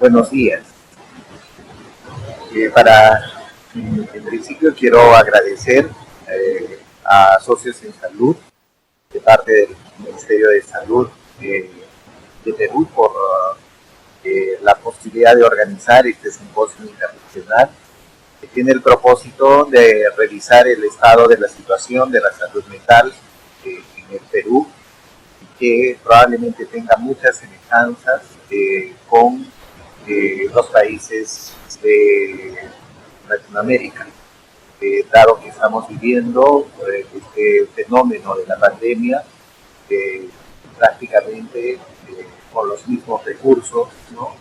Buenos días. En principio quiero agradecer a Socios en Salud, de parte del Ministerio de Salud de Perú, por la posibilidad de organizar este simposio internacional que tiene el propósito de revisar el estado de la situación de la salud mental en el Perú, que probablemente tenga muchas semejanzas con los países de Latinoamérica, dado que estamos viviendo este fenómeno de la pandemia prácticamente con los mismos recursos, ¿no?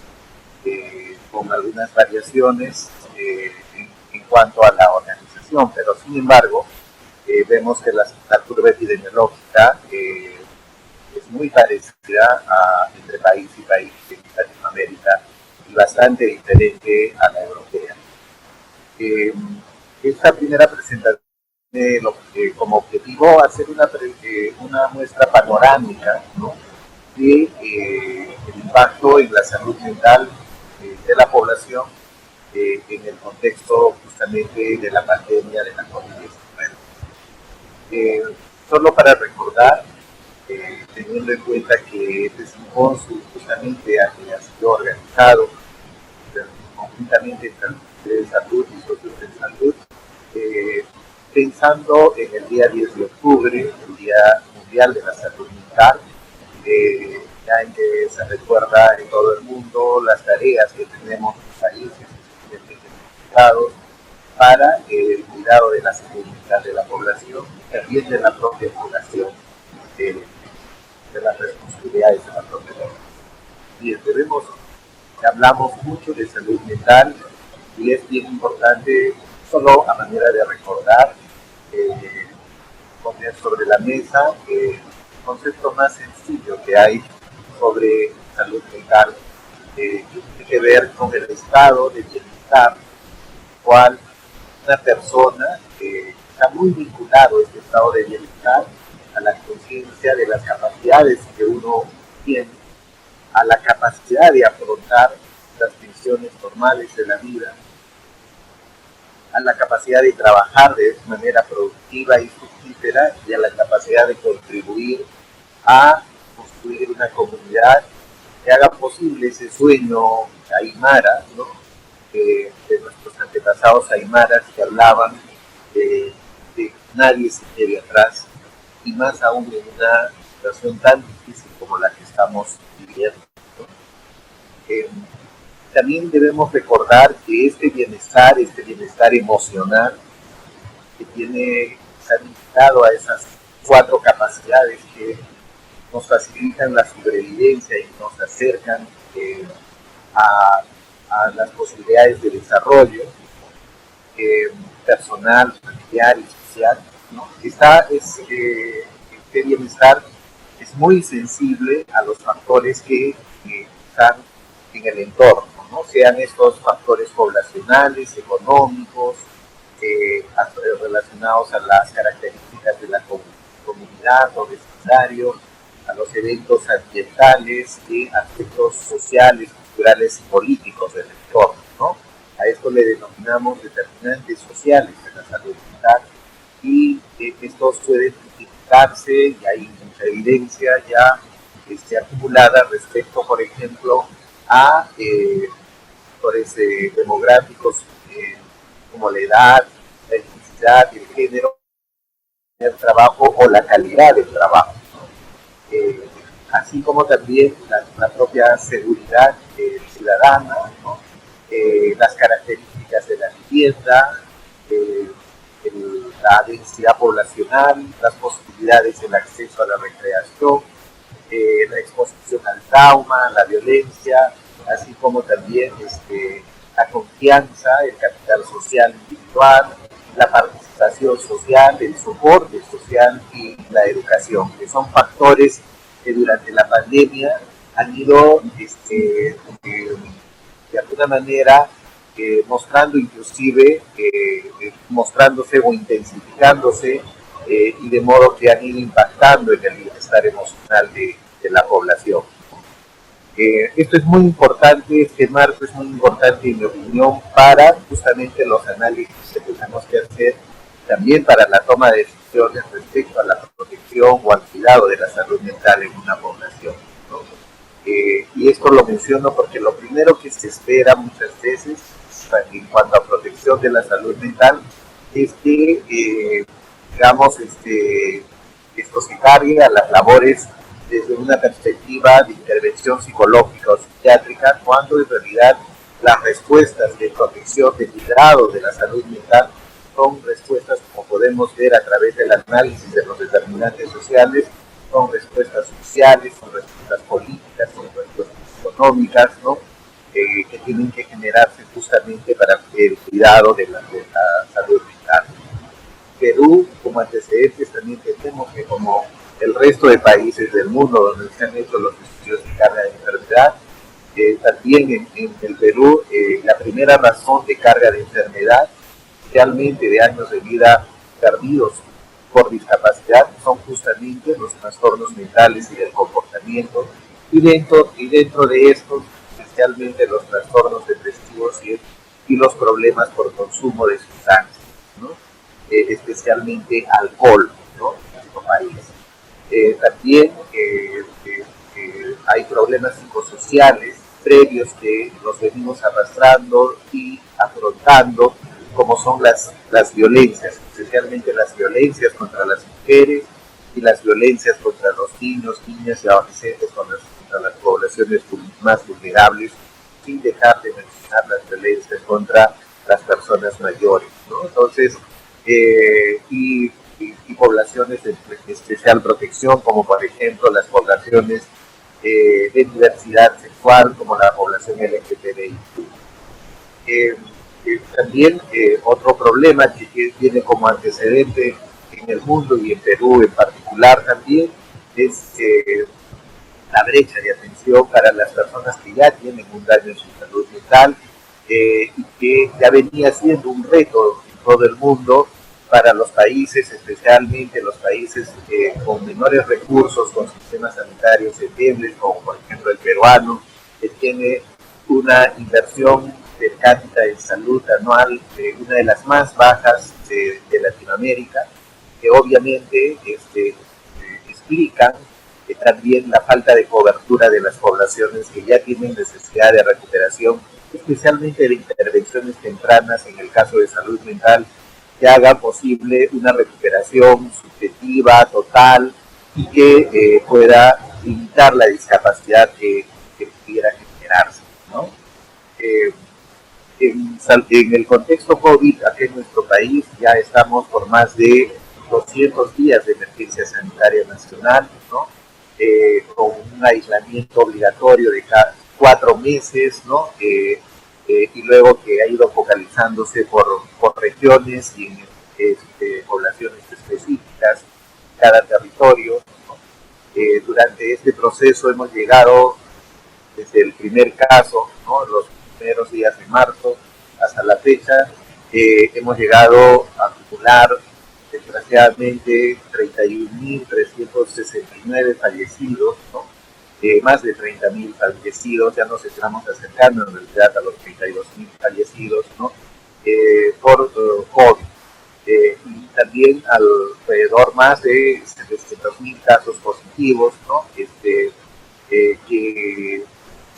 Con algunas variaciones en cuanto a la organización, pero sin embargo vemos que la curva epidemiológica es muy parecida entre país y país en Latinoamérica y bastante diferente a la europea. Esta primera presentación tiene como objetivo hacer una muestra panorámica, ¿no?, de el impacto en la salud mental de la población en el contexto justamente de la pandemia de la COVID-19. Solo para recordar, teniendo en cuenta que este simposio justamente ha sido organizado conjuntamente entre el Ministerio de Salud y Socios de Salud, pensando en el día 10 de octubre, el Día Mundial de la Salud Mental, ya en que se recuerda en todo el mundo las tareas que tenemos los países, especialmente estados, para el cuidado de la salud mental de la población, también de la propia población, de las responsabilidades de la propia población. Bien, hablamos mucho de salud mental y es bien importante, solo a manera de recordar, poner sobre la mesa el concepto más sencillo que hay sobre salud mental, que tiene que ver con el estado de bienestar, cual una persona está muy vinculado a este estado de bienestar, a la conciencia de las capacidades que uno tiene, a la capacidad de afrontar las tensiones normales de la vida, a la capacidad de trabajar de manera productiva y fructífera y a la capacidad de contribuir a construir una comunidad que haga posible ese sueño aymara, ¿no?, de nuestros antepasados aymaras que hablaban de nadie se quede atrás, y más aún en una situación tan difícil como la que estamos viviendo, ¿no? También debemos recordar que este bienestar emocional, que está limitado a esas 4 capacidades que nos facilitan la sobrevivencia y nos acercan a las posibilidades de desarrollo personal, familiar y social, ¿no? Este bienestar es muy sensible a los factores que están en el entorno, ¿no? Sean estos factores poblacionales, económicos, relacionados a las características de la comunidad o vecindario, a los eventos ambientales y aspectos sociales, culturales y políticos del entorno, ¿no? A esto le denominamos determinantes sociales de la salud mental, y estos pueden identificarse y hay mucha evidencia ya acumulada respecto, por ejemplo, a factores demográficos como la edad, la etnicidad, el género del trabajo o la calidad del trabajo, así como también la propia seguridad ciudadana, ¿no?, las características de la vivienda, la densidad poblacional, las posibilidades del acceso a la recreación, la exposición al trauma, la violencia, así como también la confianza, el capital social individual, la participación social, el soporte social y la educación, que son factores que durante la pandemia han ido de alguna manera mostrando inclusive, mostrándose o intensificándose, y de modo que han ido impactando en el bienestar emocional de la población. Esto es muy importante, este marco es muy importante en mi opinión para justamente los análisis que tenemos que hacer también para la toma de decisiones respecto a la protección o al cuidado de la salud mental en una población, ¿no? Y esto lo menciono porque lo primero que se espera muchas veces en cuanto a protección de la salud mental es que, digamos, esto se cargue a las labores desde una perspectiva de intervención psicológica o psiquiátrica, cuando en realidad las respuestas de protección, de cuidado de la salud mental, son respuestas, como podemos ver a través del análisis de los determinantes sociales, son respuestas sociales, son respuestas políticas, son respuestas económicas, ¿no? Que tienen que generarse justamente para el cuidado de la salud mental. Perú, como antecedentes, también tenemos que, como el resto de países del mundo donde se han hecho los estudios de carga de enfermedad, también en el Perú la primera razón de carga de enfermedad, especialmente de años de vida perdidos por discapacidad, son justamente los trastornos mentales y del comportamiento, y dentro de estos, especialmente los trastornos depresivos y los problemas por consumo de sustancias, ¿no? Especialmente alcohol, ¿no? En nuestro país. También hay problemas psicosociales previos que los venimos arrastrando y afrontando, como son las violencias, especialmente las violencias contra las mujeres y las violencias contra los niños, niñas y adolescentes, contra las poblaciones más vulnerables, sin dejar de mencionar las violencias contra las personas mayores, ¿no? Entonces, y poblaciones de especial protección, como por ejemplo las poblaciones de diversidad sexual, como la población LGTBI. También otro problema que tiene como antecedente en el mundo y en Perú en particular también es la brecha de atención para las personas que ya tienen un daño en su salud mental, y que ya venía siendo un reto en todo el mundo para los países, especialmente los países con menores recursos, con sistemas sanitarios endebles, como por ejemplo el peruano, que tiene una inversión per cápita en salud anual, una de las más bajas de Latinoamérica, que obviamente explican también la falta de cobertura de las poblaciones que ya tienen necesidad de recuperación, especialmente de intervenciones tempranas en el caso de salud mental, que haga posible una recuperación subjetiva, total, y que pueda limitar la discapacidad que pudiera generarse, ¿no? En el contexto COVID, aquí en nuestro país ya estamos por más de 200 días de emergencia sanitaria nacional, ¿no? Con un aislamiento obligatorio de cada 4 meses, ¿no? Y luego que ha ido focalizándose por regiones y en poblaciones específicas, cada territorio, ¿no? Durante este proceso hemos llegado desde el primer caso, ¿no? Los primeros días de marzo hasta la fecha, hemos llegado a acumular desgraciadamente 31.369 fallecidos, ¿no? Más de 30.000 fallecidos, ya nos estamos acercando en realidad a los 32.000 fallecidos, ¿no? Por COVID. Y también alrededor más de 700.000 casos positivos, ¿no? Que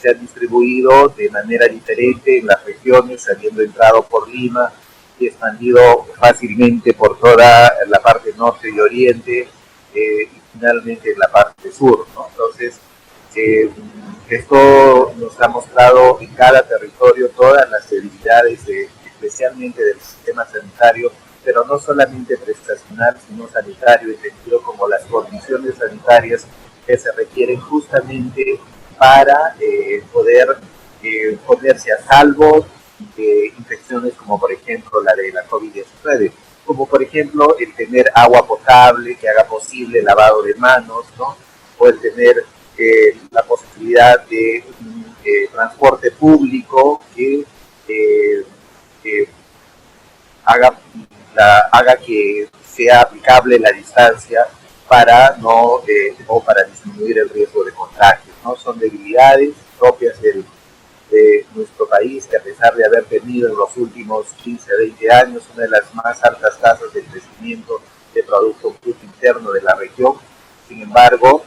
se han distribuido de manera diferente en las regiones, habiendo entrado por Lima y expandido fácilmente por toda la parte norte y oriente, y finalmente en la parte sur, ¿no? Entonces, esto nos ha mostrado en cada territorio todas las debilidades, especialmente del sistema sanitario, pero no solamente prestacional, sino sanitario, entendido como las condiciones sanitarias que se requieren justamente para poder ponerse a salvo de infecciones como por ejemplo la de la COVID-19, como por ejemplo el tener agua potable que haga posible el lavado de manos, ¿no? O el tener la posibilidad de transporte público que haga que sea aplicable la distancia para no o para disminuir el riesgo de contagio, ¿no? Son debilidades propias de nuestro país, que a pesar de haber tenido en los últimos 15 20 años una de las más altas tasas de crecimiento de Producto Bruto Interno de la región, sin embargo,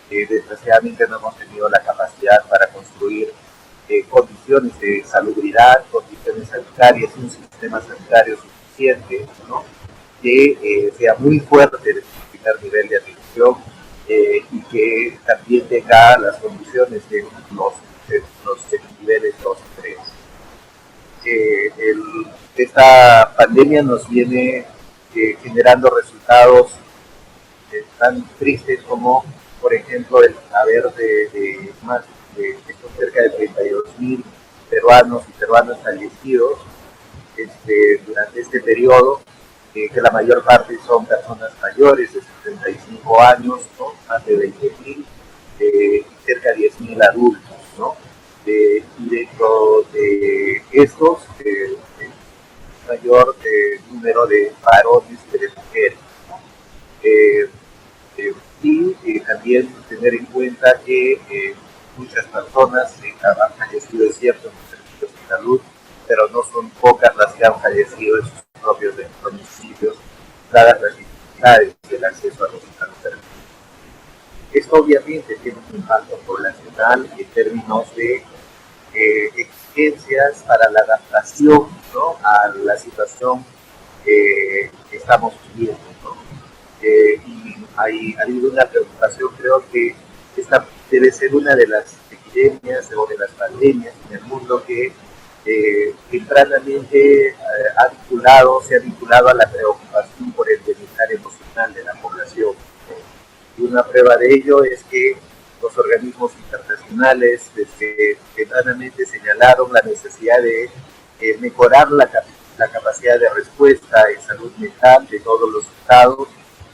desgraciadamente no hemos tenido la capacidad para construir condiciones de salubridad, condiciones sanitarias, un sistema sanitario suficiente, ¿no? Que sea muy fuerte desde el primer nivel de atención y que también tenga las condiciones de los niveles 2 y 3. Esta pandemia nos viene generando resultados tan tristes como, por ejemplo, el haber de cerca de 32.000 peruanos y peruanas fallecidos durante este periodo, que la mayor parte son personas mayores de 75 años, ¿no? Más de 20.000, cerca de 10.000 adultos, ¿no? Y dentro de estos, mayor número de varones que de mujeres, ¿no? Y también tener en cuenta que muchas personas han fallecido, es cierto, en los servicios de salud, pero no son pocas las que han fallecido en sus propios municipios, dadas las dificultades del acceso a los servicios. Esto obviamente tiene un impacto poblacional en términos de exigencias para la adaptación, ¿no?, a la situación que estamos viviendo, ¿no? Y ha habido una preocupación, creo que esta debe ser una de las epidemias o de las pandemias en el mundo que tempranamente se ha vinculado a la preocupación por el bienestar emocional de la población. Y una prueba de ello es que los organismos internacionales tempranamente señalaron la necesidad de mejorar la capacidad de respuesta en salud mental de todos los estados,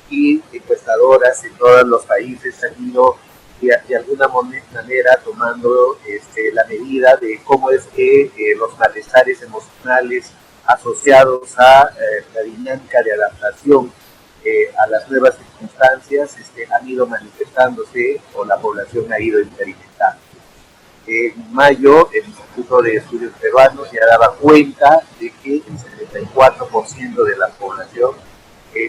y encuestadoras en todos los países han ido de alguna manera tomando la medida de cómo es que los malestares emocionales asociados a la dinámica de adaptación a las nuevas circunstancias han ido manifestándose o la población ha ido experimentando. En mayo, el Instituto de Estudios Peruanos ya daba cuenta de que el 74% de la población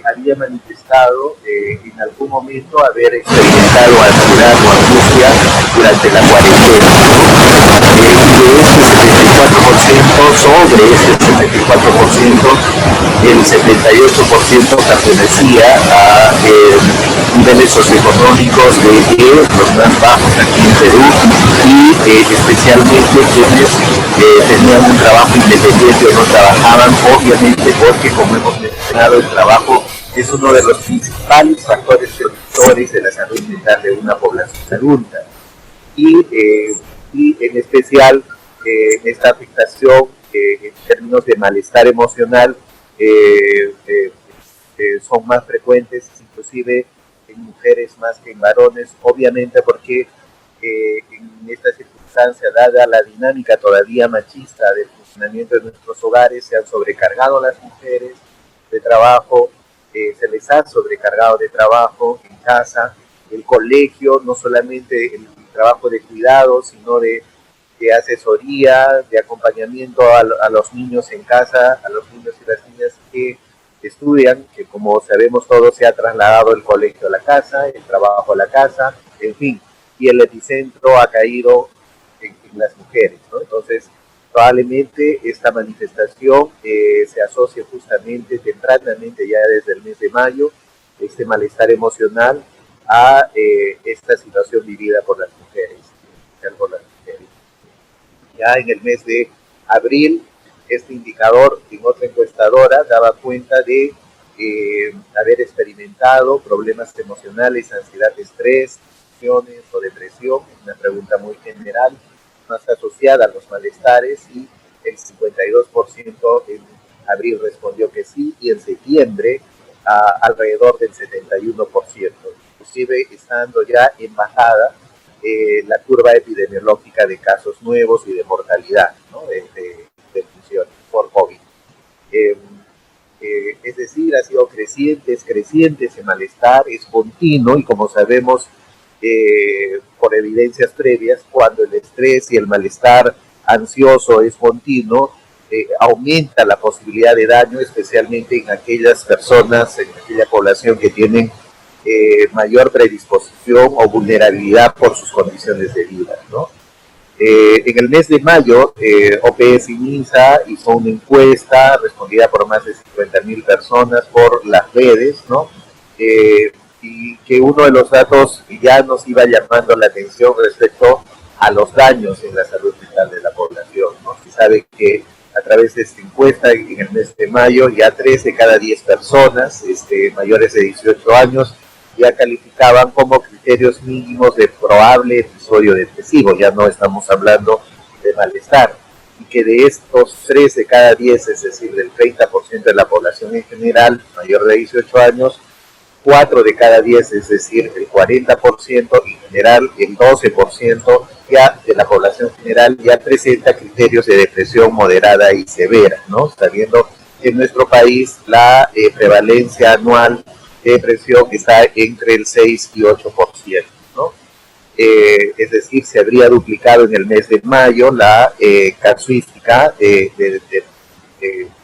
había manifestado en algún momento haber experimentado ansiedad o angustia durante la cuarentena, ¿no? Y de este 74%, sobre este 74%, el 78% pertenecía a niveles socioeconómicos de los más bajos aquí en Perú, y especialmente quienes tenían un trabajo independiente o no trabajaban, obviamente porque, como hemos mencionado, el trabajo es uno de los principales factores protectores de la salud mental de una población adulta. Y en especial esta afectación en términos de malestar emocional son más frecuentes inclusive en mujeres más que en varones, obviamente porque en esta circunstancia, dada la dinámica todavía machista del funcionamiento de nuestros hogares, se han sobrecargado las mujeres de trabajo, se les ha sobrecargado de trabajo en casa, el colegio, no solamente el trabajo de cuidado, sino de asesoría, de acompañamiento a los niños en casa, a los niños y las niñas que estudian, que como sabemos todos se ha trasladado el colegio a la casa, el trabajo a la casa, en fin, y el epicentro ha caído en las mujeres, ¿no? Entonces, probablemente esta manifestación se asocia justamente tempranamente, ya desde el mes de mayo, este malestar emocional a esta situación vivida por las mujeres. Ya en el mes de abril, este indicador en otra encuestadora daba cuenta de haber experimentado problemas emocionales, ansiedad, estrés, o depresión, una pregunta muy general, más asociada a los malestares, y el 52% en abril respondió que sí, y en septiembre alrededor del 71%, inclusive estando ya en bajada la curva epidemiológica de casos nuevos y de mortalidad, ¿no?, de función por COVID. Es decir, ha sido creciente ese malestar, es continuo, y como sabemos, por evidencias previas, cuando el estrés y el malestar ansioso es continuo, aumenta la posibilidad de daño, especialmente en aquellas personas, en aquella población que tienen mayor predisposición o vulnerabilidad por sus condiciones de vida, ¿no? En el mes de mayo, OPS y MINSA hizo una encuesta respondida por más de 50.000 personas por las redes, ¿no? Y que uno de los datos ya nos iba llamando la atención respecto a los daños en la salud mental de la población, ¿no? Se sabe que a través de esta encuesta en el mes de mayo ya 3 de cada 10 personas mayores de 18 años ya calificaban como criterios mínimos de probable episodio depresivo, ya no estamos hablando de malestar, y que de estos 3 de cada 10, es decir, del 30% de la población en general, mayor de 18 años, 4 de cada 10, es decir, el 40%, en general el 12% ya de la población general ya presenta criterios de depresión moderada y severa, ¿no? Sabiendo que en nuestro país la prevalencia anual de depresión está entre el 6 y 8%, ¿no? Es decir, se habría duplicado en el mes de mayo la casuística de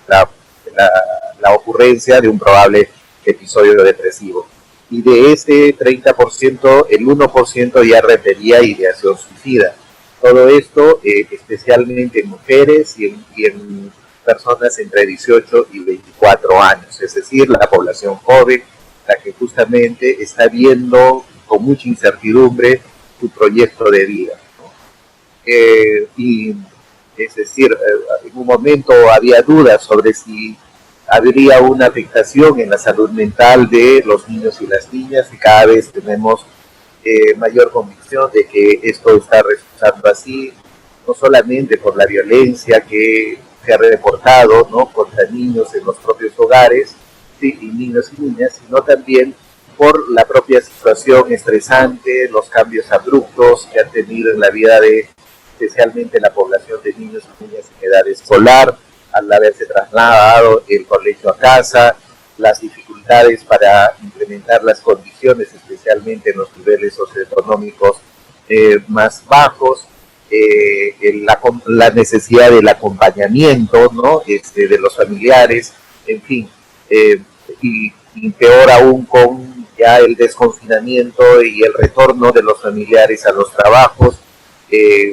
la ocurrencia de un probable episodio depresivo. Y de ese 30%, el 1% ya refería ideación suicida. Todo esto especialmente en mujeres y en personas entre 18 y 24 años, es decir, la población joven, la que justamente está viendo con mucha incertidumbre su proyecto de vida, ¿no? Y es decir, en un momento había dudas sobre si habría una afectación en la salud mental de los niños y las niñas, y cada vez tenemos mayor convicción de que esto está resultando así, no solamente por la violencia que se ha reportado, ¿no?, contra niños en los propios hogares, sí, y niños y niñas, sino también por la propia situación estresante, los cambios abruptos que han tenido en la vida de especialmente la población de niños y niñas en edad escolar, al haberse trasladado el colegio a casa, las dificultades para implementar las condiciones, especialmente en los niveles socioeconómicos más bajos, la necesidad del acompañamiento, ¿no?, de los familiares, en fin, y peor aún con ya el desconfinamiento y el retorno de los familiares a los trabajos.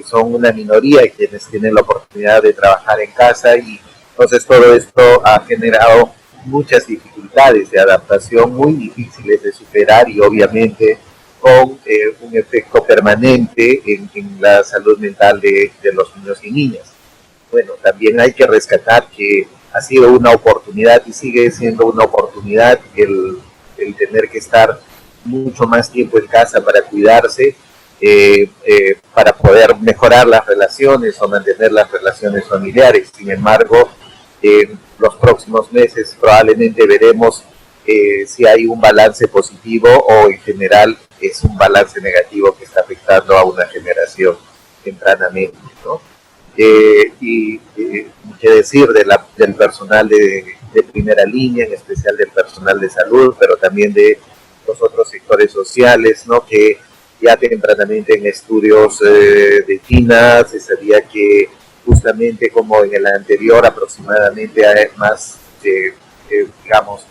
Son una minoría quienes tienen la oportunidad de trabajar en casa, y entonces todo esto ha generado muchas dificultades de adaptación muy difíciles de superar, y obviamente con un efecto permanente en la salud mental de los niños y niñas. Bueno, también hay que rescatar que ha sido una oportunidad y sigue siendo una oportunidad el tener que estar mucho más tiempo en casa para cuidarse, para poder mejorar las relaciones o mantener las relaciones familiares. Sin embargo, en los próximos meses probablemente veremos si hay un balance positivo o en general es un balance negativo que está afectando a una generación tempranamente, ¿no? Y qué decir del personal de primera línea, en especial del personal de salud, pero también de los otros sectores sociales, ¿no?, que ya tempranamente en estudios de China se sabía que justamente como en el anterior aproximadamente hay más, digamos,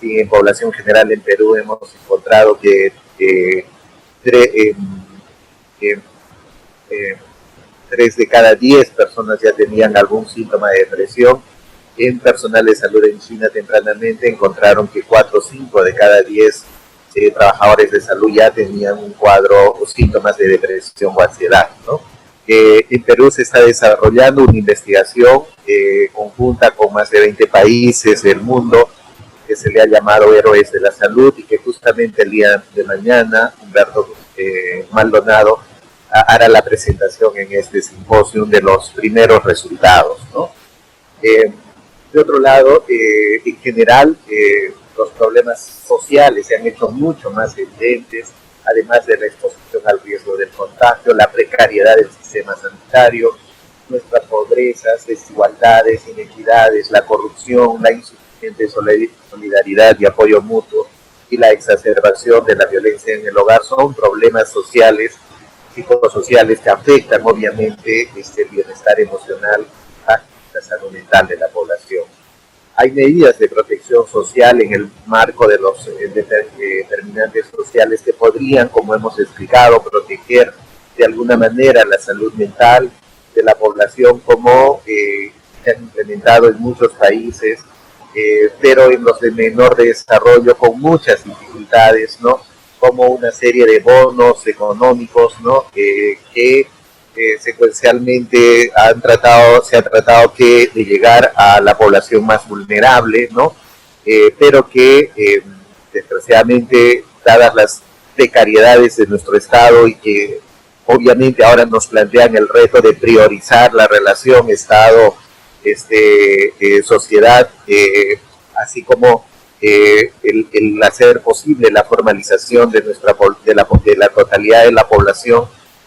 y en población general en Perú hemos encontrado que 3 de cada 10 personas ya tenían algún síntoma de depresión. En personal de salud en China tempranamente encontraron que 4 o 5 de cada 10 trabajadores de salud ya tenían un cuadro o síntomas de depresión o ansiedad, ¿no? En Perú se está desarrollando una investigación conjunta con más de 20 países del mundo, que se le ha llamado Héroes de la Salud, y que justamente el día de mañana Humberto Maldonado hará la presentación en este simposio de los primeros resultados, ¿no? De otro lado, en general, los problemas sociales se han hecho mucho más evidentes, además de la exposición al riesgo del contagio, la precariedad del sistema sanitario, nuestras pobrezas, desigualdades, inequidades, la corrupción, la insuficiente solidaridad y apoyo mutuo, y la exacerbación de la violencia en el hogar son problemas sociales, psicosociales que afectan obviamente el bienestar emocional y la salud mental de la población. Hay medidas de protección social en el marco de los determinantes sociales que podrían, como hemos explicado, proteger de alguna manera la salud mental de la población, como se han implementado en muchos países, pero en los de menor desarrollo con muchas dificultades, ¿no? Como una serie de bonos económicos, ¿no? Que secuencialmente se ha tratado de llegar a la población más vulnerable, ¿no? Pero que desgraciadamente, dadas las precariedades de nuestro Estado y que obviamente ahora nos plantean el reto de priorizar la relación Estado, sociedad, así como el hacer posible la formalización de la totalidad de la población,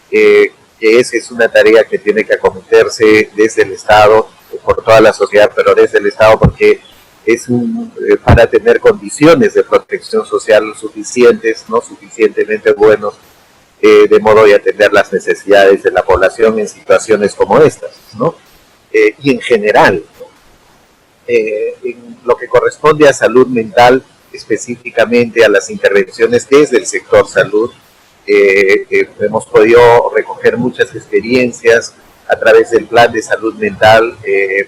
que esa es una tarea que tiene que acometerse desde el Estado, por toda la sociedad, pero desde el Estado, porque es para tener condiciones de protección social suficientes, no suficientemente buenos, de modo de atender las necesidades de la población en situaciones como estas, ¿no? Y en general, ¿no? En lo que corresponde a salud mental, específicamente a las intervenciones desde el sector salud, hemos podido recoger muchas experiencias a través del Plan de Salud Mental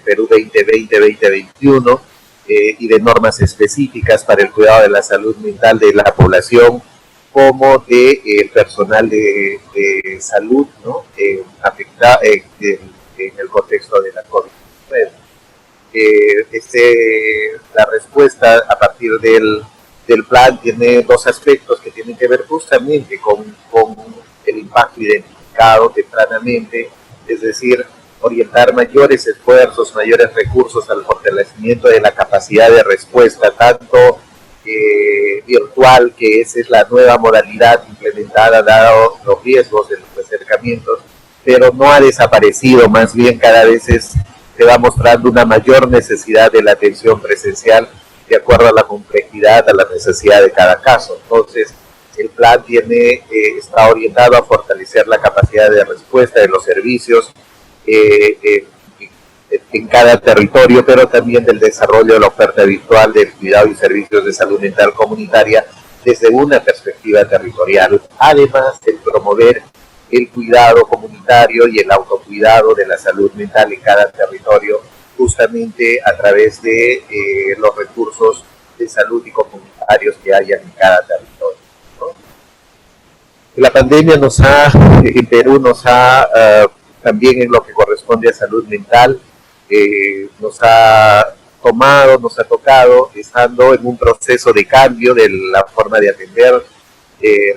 Perú 2020-2021 y de normas específicas para el cuidado de la salud mental de la población, como de personal de salud, ¿no? Afectado en el contexto de la COVID-19. La respuesta a partir del plan tiene dos aspectos que tienen que ver justamente con el impacto identificado tempranamente, es decir, orientar mayores esfuerzos, mayores recursos al fortalecimiento de la capacidad de respuesta, tanto virtual, que esa es la nueva modalidad implementada dado los riesgos de los acercamientos, pero no ha desaparecido, más bien cada vez se va mostrando una mayor necesidad de la atención presencial de acuerdo a la complejidad, a la necesidad de cada caso. Entonces, el plan está orientado a fortalecer la capacidad de respuesta de los servicios en cada territorio, pero también del desarrollo de la oferta virtual del cuidado y servicios de salud mental comunitaria desde una perspectiva territorial, además de promover el cuidado comunitario y el autocuidado de la salud mental en cada territorio, justamente a través de los recursos de salud y comunitarios que hayan en cada territorio, ¿no? La pandemia en Perú nos ha, también en lo que corresponde a salud mental, nos ha tocado, estando en un proceso de cambio de la forma de atender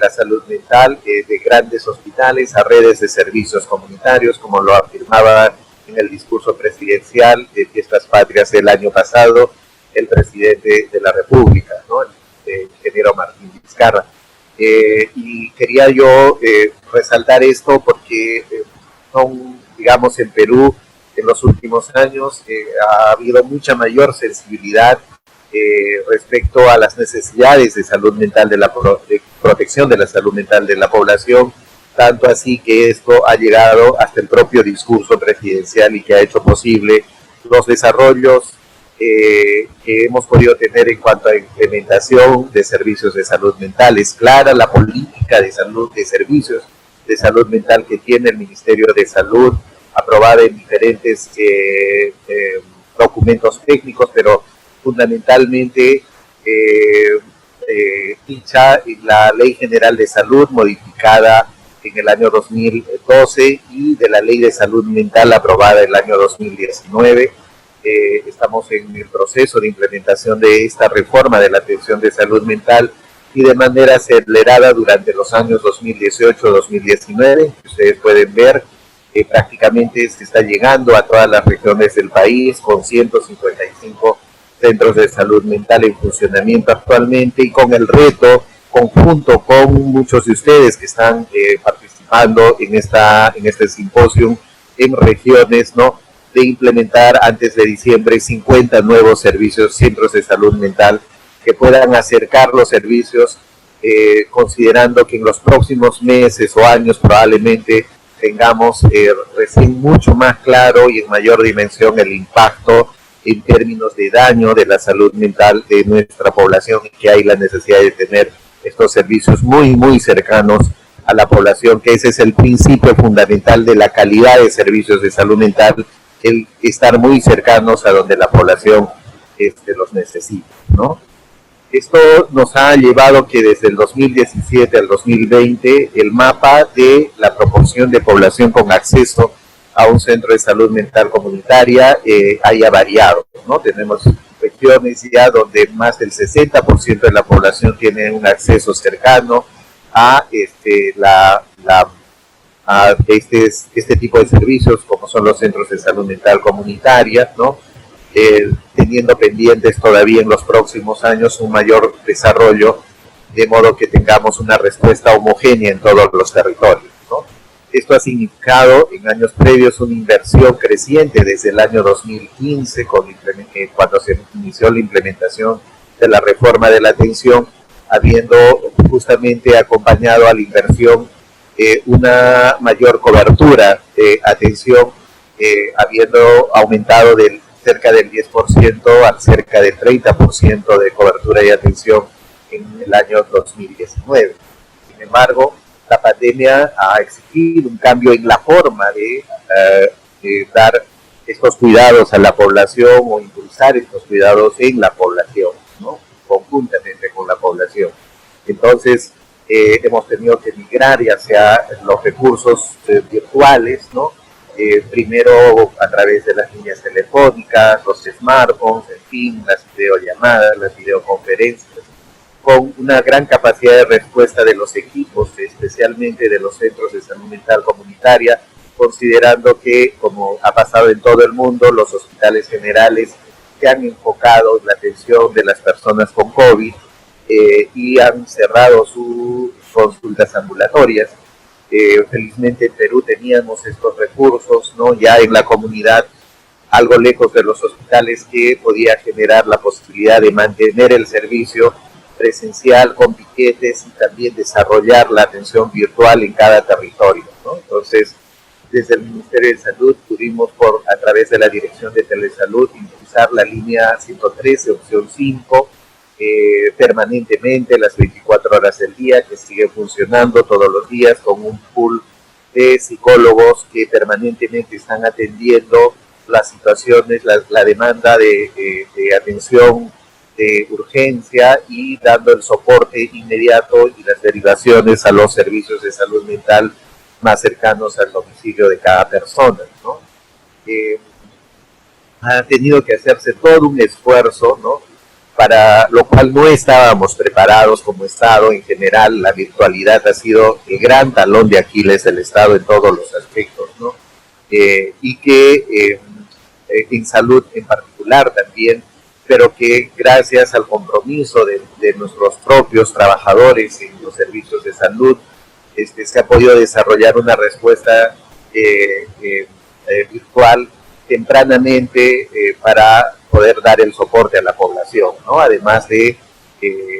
la salud mental, de grandes hospitales a redes de servicios comunitarios, como lo afirmaba en el discurso presidencial de Fiestas Patrias del año pasado el presidente de la República, ¿no? El ingeniero Martín Vizcarra. Y quería yo resaltar esto porque digamos, en Perú, en los últimos años ha habido mucha mayor sensibilidad respecto a las necesidades de salud mental, de protección de la salud mental de la población, tanto así que esto ha llegado hasta el propio discurso presidencial y que ha hecho posible los desarrollos que hemos podido tener en cuanto a implementación de servicios de salud mental. Es clara la política de servicios de salud mental que tiene el Ministerio de Salud, aprobada en diferentes documentos técnicos, pero fundamentalmente dicha la Ley General de Salud, modificada en el año 2012, y de la Ley de Salud Mental, aprobada en el año 2019. Estamos en el proceso de implementación de esta reforma de la atención de salud mental, y de manera acelerada durante los años 2018-2019. Ustedes pueden ver que prácticamente se está llegando a todas las regiones del país, con 155 centros de salud mental en funcionamiento actualmente, y con el reto conjunto con muchos de ustedes que están participando en este simposio en regiones, ¿no?, de implementar antes de diciembre 50 nuevos centros de salud mental que puedan acercar los servicios, considerando que en los próximos meses o años probablemente tengamos recién mucho más claro y en mayor dimensión el impacto en términos de daño de la salud mental de nuestra población, y que hay la necesidad de tener estos servicios muy, muy cercanos a la población, que ese es el principio fundamental de la calidad de servicios de salud mental, el estar muy cercanos a donde la población los necesita, ¿no? Esto nos ha llevado que desde el 2017 al 2020 el mapa de la proporción de población con acceso a un centro de salud mental comunitaria haya variado, ¿no? Tenemos regiones ya donde más del 60% de la población tiene un acceso cercano a este tipo de servicios, como son los centros de salud mental comunitaria, ¿no? Teniendo pendientes todavía en los próximos años un mayor desarrollo, de modo que tengamos una respuesta homogénea en todos los territorios, ¿no? Esto ha significado en años previos una inversión creciente desde el año 2015, cuando se inició la implementación de la reforma de la atención, habiendo justamente acompañado a la inversión una mayor cobertura de atención, habiendo aumentado cerca del 10% a cerca del 30% de cobertura y atención en el año 2019. Sin embargo, la pandemia ha exigido un cambio en la forma de dar estos cuidados a la población o impulsar estos cuidados en la población, ¿no? Conjuntamente con la población. Entonces, hemos tenido que migrar ya sea los recursos virtuales, ¿no? Primero a través de las líneas telefónicas, los smartphones, en fin, las videollamadas, las videoconferencias, con una gran capacidad de respuesta de los equipos, especialmente de los centros de salud mental comunitaria, considerando que, como ha pasado en todo el mundo, los hospitales generales se han enfocado en la atención de las personas con COVID y han cerrado sus consultas ambulatorias. Felizmente en Perú teníamos estos recursos, ¿no? Ya en la comunidad, algo lejos de los hospitales, que podía generar la posibilidad de mantener el servicio presencial con piquetes y también desarrollar la atención virtual en cada territorio, ¿no? Entonces, desde el Ministerio de Salud pudimos, a través de la Dirección de Telesalud, impulsar la línea 113, opción 5, permanentemente, las 24 horas del día, que sigue funcionando todos los días con un pool de psicólogos que permanentemente están atendiendo las situaciones, la demanda de atención de urgencia y dando el soporte inmediato y las derivaciones a los servicios de salud mental más cercanos al domicilio de cada persona, ¿no? Ha tenido que hacerse todo un esfuerzo, ¿no? Para lo cual no estábamos preparados como Estado. En general, la virtualidad ha sido el gran talón de Aquiles del Estado en todos los aspectos, ¿no? Y que en salud en particular también, pero que gracias al compromiso de nuestros propios trabajadores en los servicios de salud, se ha podido desarrollar una respuesta virtual tempranamente para poder dar el soporte a la población, ¿no? Además de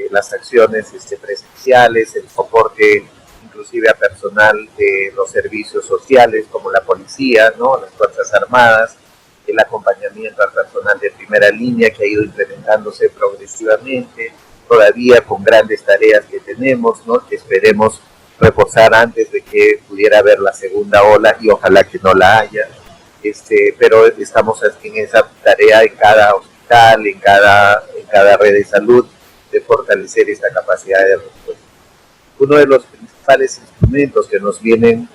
las acciones presenciales, el soporte inclusive a personal de los servicios sociales como la policía, ¿no? Las Fuerzas Armadas, el acompañamiento al personal de primera línea, que ha ido implementándose progresivamente, todavía con grandes tareas que tenemos, ¿no? Que esperemos reforzar antes de que pudiera haber la segunda ola, y ojalá que no la haya. Pero estamos en esa tarea en cada hospital, en cada red de salud, de fortalecer esta capacidad de respuesta. Uno de los principales instrumentos que nos vienen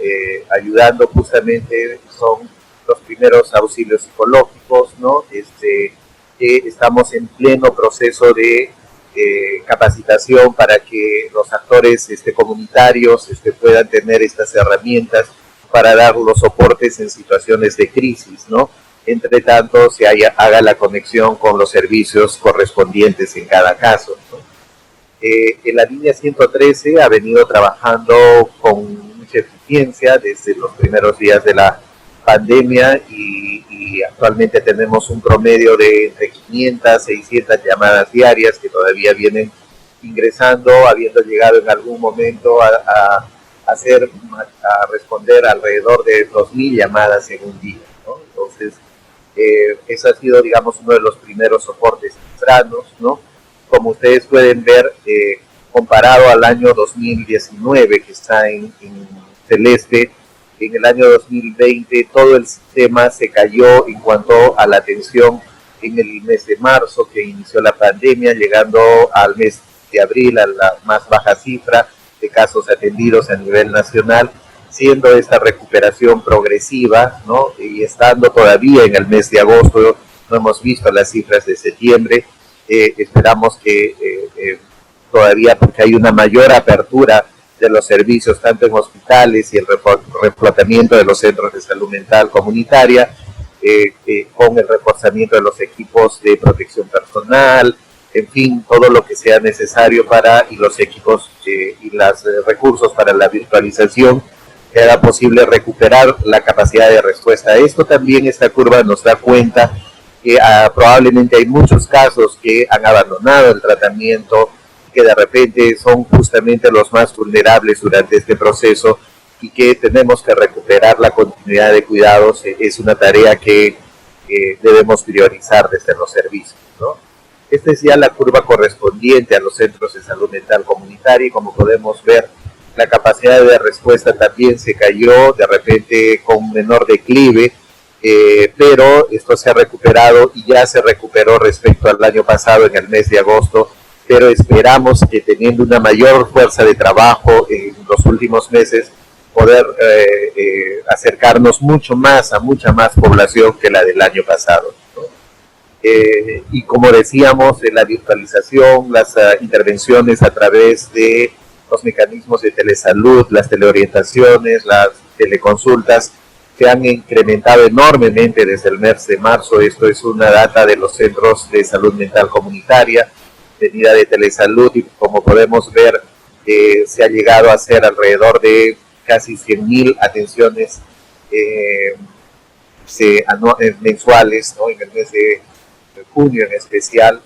ayudando justamente son los primeros auxilios psicológicos, ¿no? Estamos en pleno proceso de capacitación para que los actores comunitarios puedan tener estas herramientas para dar los soportes en situaciones de crisis, ¿no? Entre tanto, se haga la conexión con los servicios correspondientes en cada caso, ¿no? En la línea 113 ha venido trabajando con mucha eficiencia desde los primeros días de la pandemia y y actualmente tenemos un promedio de entre 500, 600 llamadas diarias que todavía vienen ingresando, habiendo llegado en algún momento a responder alrededor de 2000 llamadas en un día, ¿no? Entonces, eso ha sido, digamos, uno de los primeros soportes tempranos, ¿no? Como ustedes pueden ver, comparado al año 2019, que está en celeste, en el año 2020 todo el sistema se cayó en cuanto a la atención en el mes de marzo, que inició la pandemia, llegando al mes de abril a la más baja cifra de casos atendidos a nivel nacional, siendo esta recuperación progresiva, ¿no? Y estando todavía en el mes de agosto, no hemos visto las cifras de septiembre, esperamos que todavía, porque hay una mayor apertura de los servicios tanto en hospitales y el reflotamiento de los centros de salud mental comunitaria, con el reforzamiento de los equipos de protección personal, en fin, todo lo que sea necesario y los equipos y los recursos para la virtualización, que haga posible recuperar la capacidad de respuesta a esto. También esta curva nos da cuenta que probablemente hay muchos casos que han abandonado el tratamiento, que de repente son justamente los más vulnerables durante este proceso y que tenemos que recuperar la continuidad de cuidados. Es una tarea que debemos priorizar desde los servicios, ¿no? Esta es ya la curva correspondiente a los centros de salud mental comunitaria y como podemos ver, la capacidad de respuesta también se cayó de repente con menor declive, pero esto se ha recuperado y ya se recuperó respecto al año pasado en el mes de agosto, pero esperamos que teniendo una mayor fuerza de trabajo en los últimos meses, poder acercarnos mucho más a mucha más población que la del año pasado, ¿no? Y como decíamos, la virtualización, las intervenciones a través de los mecanismos de telesalud, las teleorientaciones, las teleconsultas, se han incrementado enormemente desde el mes de marzo. Esto es una data de los centros de salud mental comunitaria, medida de telesalud, y como podemos ver, se ha llegado a hacer alrededor de casi 100.000 atenciones mensuales, ¿no? En el mes de junio en especial,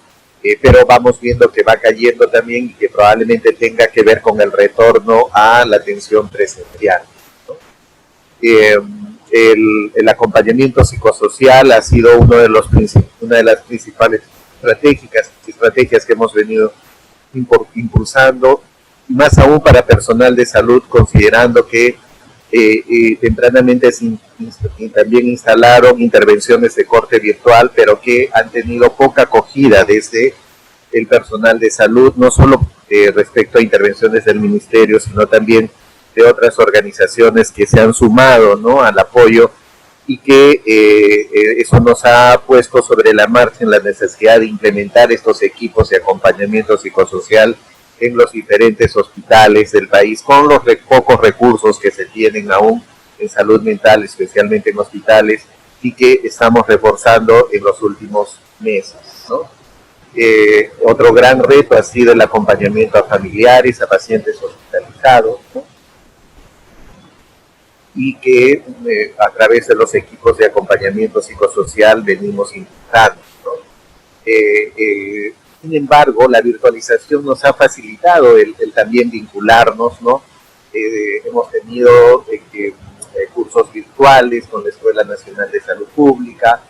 pero vamos viendo que va cayendo también y que probablemente tenga que ver con el retorno a la atención presencial, ¿no? El acompañamiento psicosocial ha sido una de las principales estrategias que hemos venido impulsando, y más aún para personal de salud, considerando que tempranamente también instalaron intervenciones de corte virtual, pero que han tenido poca acogida desde el personal de salud, no solo respecto a intervenciones del ministerio, sino también de otras organizaciones que se han sumado, ¿no?, al apoyo, y que eso nos ha puesto sobre la marcha en la necesidad de implementar estos equipos de acompañamiento psicosocial en los diferentes hospitales del país, con los pocos recursos que se tienen aún en salud mental, especialmente en hospitales, y que estamos reforzando en los últimos meses, ¿no? Otro gran reto ha sido el acompañamiento a familiares, a pacientes hospitalizados, ¿no?, y que a través de los equipos de acompañamiento psicosocial venimos impulsando, ¿no? Sin embargo, la virtualización nos ha facilitado el también vincularnos, ¿no? Hemos tenido cursos virtuales con la Escuela Nacional de Salud Pública,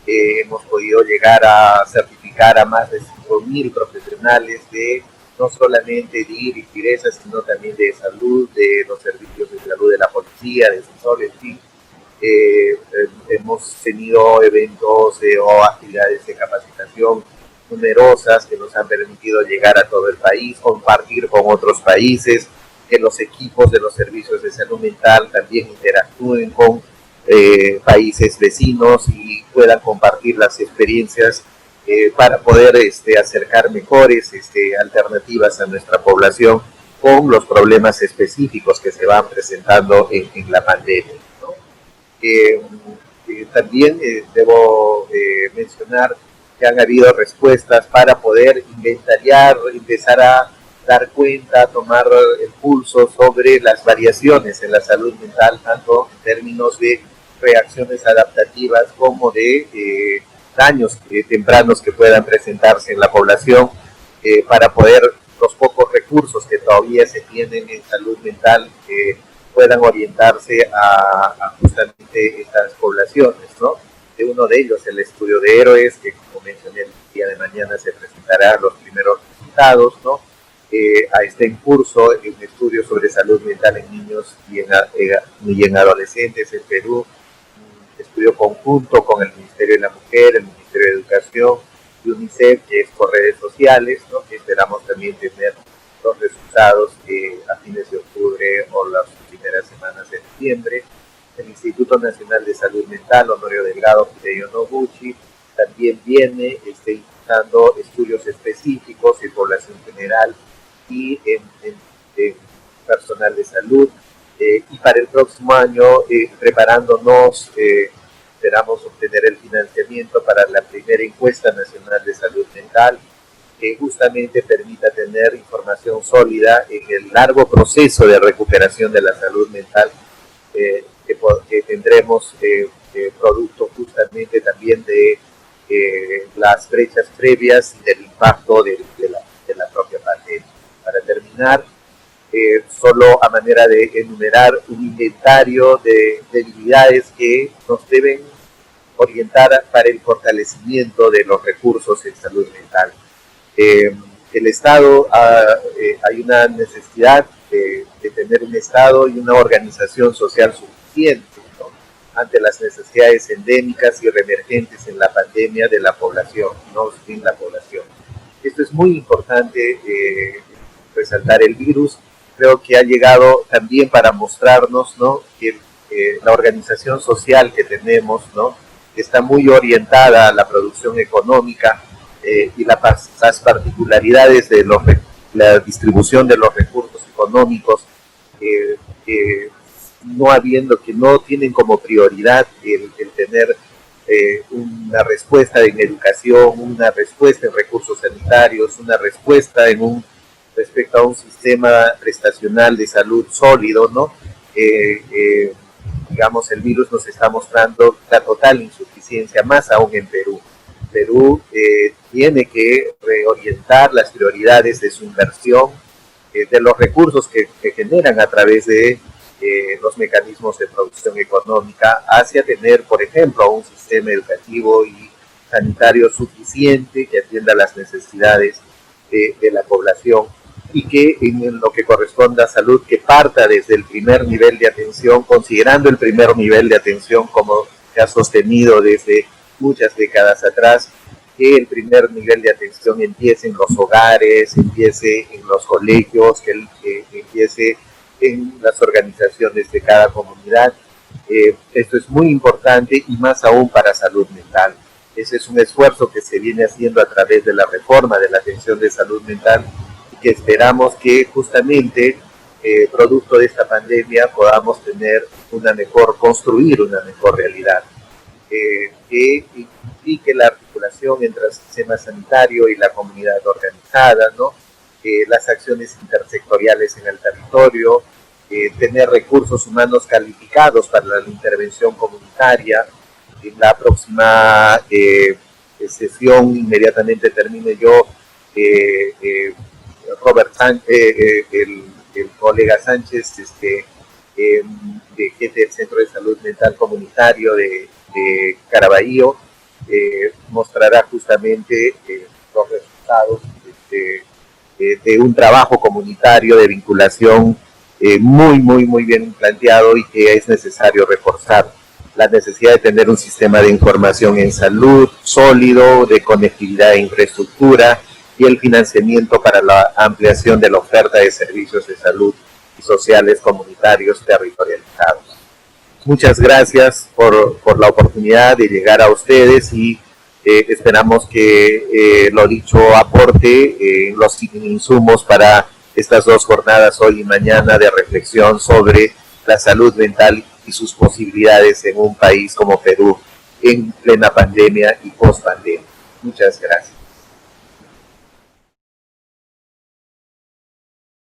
hemos podido llegar a certificar a más de 5.000 profesionales de no solamente de IR y TIRESA, sino también de salud, de los servicios de salud de la policía, de SESOL, en fin. Hemos tenido eventos o actividades de capacitación numerosas que nos han permitido llegar a todo el país, compartir con otros países, que los equipos de los servicios de salud mental también interactúen con países vecinos y puedan compartir las experiencias para poder acercar mejores alternativas a nuestra población con los problemas específicos que se van presentando en la pandemia, ¿no? También debo mencionar que han habido respuestas para poder inventariar, empezar a dar cuenta, tomar el pulso sobre las variaciones en la salud mental, tanto en términos de reacciones adaptativas como de daños tempranos que puedan presentarse en la población para poder los pocos recursos que todavía se tienen en salud mental puedan orientarse a justamente estas poblaciones, ¿no? De uno de ellos, el estudio de héroes, que como mencioné el día de mañana se presentará los primeros resultados, ¿no? Está en curso un estudio sobre salud mental en niños y en adolescentes en Perú, un estudio conjunto con el Ministerio de la Mujer, el Ministerio de Educación y UNICEF, que es por redes sociales, ¿no? Que esperamos también tener los resultados a fines de octubre o las primeras semanas de noviembre. El Instituto Nacional de Salud Mental, Honorio Delgado Hideyo Noguchi, también viene impulsando estudios específicos en población general y en personal de salud. Y para el próximo año, preparándonos, esperamos obtener el financiamiento para la primera encuesta nacional de salud mental, que justamente permita tener información sólida en el largo proceso de recuperación de la salud mental que tendremos producto justamente también de las brechas previas y del impacto de la propia pandemia. Para terminar, solo a manera de enumerar un inventario de debilidades que nos deben orientar para el fortalecimiento de los recursos en salud mental. El Estado, hay una necesidad de tener un Estado y una organización social suficiente, ¿no?, ante las necesidades endémicas y reemergentes en la pandemia de la población, no en la población. Esto es muy importante resaltar. El virus creo que ha llegado también para mostrarnos, ¿no?, que la organización social que tenemos, ¿no?, está muy orientada a la producción económica y las particularidades de la distribución de los recursos económicos, que no tienen como prioridad el tener una respuesta en educación, una respuesta en recursos sanitarios, una respuesta respecto a un sistema prestacional de salud sólido, ¿no? Digamos, el virus nos está mostrando la total insuficiencia, más aún en Perú. Perú tiene que reorientar las prioridades de su inversión, de los recursos que generan a través de los mecanismos de producción económica, hacia tener, por ejemplo, un sistema educativo y sanitario suficiente que atienda las necesidades de la población, y que en lo que corresponda a salud, que parta desde el primer nivel de atención, considerando el primer nivel de atención como se ha sostenido desde muchas décadas atrás, que el primer nivel de atención empiece en los hogares, empiece en los colegios, que empiece en las organizaciones de cada comunidad. Esto es muy importante, y más aún para salud mental. Ese es un esfuerzo que se viene haciendo a través de la reforma de la atención de salud mental, y que esperamos que justamente producto de esta pandemia podamos construir una mejor realidad, que implique la articulación entre el sistema sanitario y la comunidad organizada, ¿no? Las acciones intersectoriales en el territorio, tener recursos humanos calificados para la intervención comunitaria. En la próxima sesión, inmediatamente termine yo, el colega Sánchez, jefe del Centro de Salud Mental Comunitario de Caraballo, mostrará justamente los resultados de un trabajo comunitario de vinculación muy bien planteado, y que es necesario reforzar la necesidad de tener un sistema de información en salud sólido, de conectividad e infraestructura, y el financiamiento para la ampliación de la oferta de servicios de salud y sociales comunitarios territorializados. Muchas gracias por la oportunidad de llegar a ustedes, y esperamos que lo dicho aporte los insumos para estas 2 jornadas, hoy y mañana, de reflexión sobre la salud mental y sus posibilidades en un país como Perú en plena pandemia y post-pandemia. Muchas gracias.